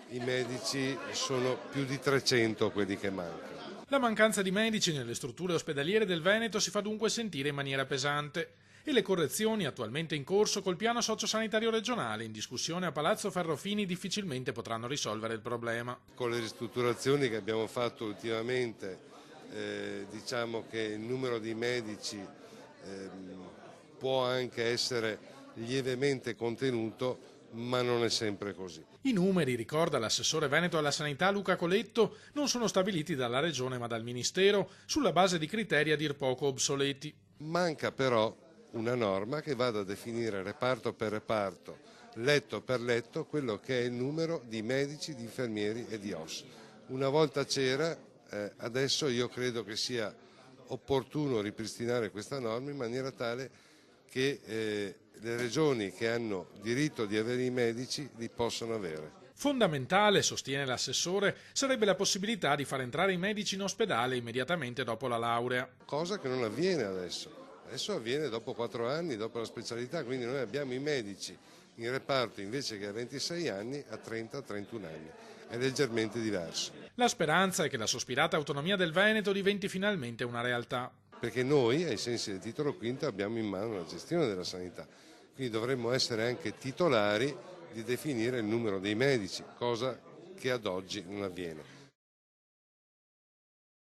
i medici sono più di 300 quelli che mancano. La mancanza di medici nelle strutture ospedaliere del Veneto si fa dunque sentire in maniera pesante e le correzioni attualmente in corso col piano sociosanitario regionale in discussione a Palazzo Ferrofini difficilmente potranno risolvere il problema. Con le ristrutturazioni che abbiamo fatto ultimamente diciamo che il numero di medici può anche essere lievemente contenuto, ma non è sempre così. I numeri, ricorda l'assessore veneto alla sanità Luca Coletto, non sono stabiliti dalla Regione ma dal Ministero sulla base di criteri a dir poco obsoleti. Manca però una norma che vada a definire reparto per reparto, letto per letto, quello che è il numero di medici, di infermieri e di OSS. Una volta c'era, adesso io credo che sia opportuno ripristinare questa norma in maniera tale che le regioni che hanno diritto di avere i medici li possano avere. Fondamentale, sostiene l'assessore, sarebbe la possibilità di far entrare i medici in ospedale immediatamente dopo la laurea. Cosa che non avviene adesso. Adesso avviene dopo 4 anni, dopo la specialità, quindi noi abbiamo i medici in reparto invece che a 26 anni, a 30-31 anni. È leggermente diverso. La speranza è che la sospirata autonomia del Veneto diventi finalmente una realtà. Perché noi, ai sensi del titolo quinto, abbiamo in mano la gestione della sanità. Quindi dovremmo essere anche titolari di definire il numero dei medici, cosa che ad oggi non avviene.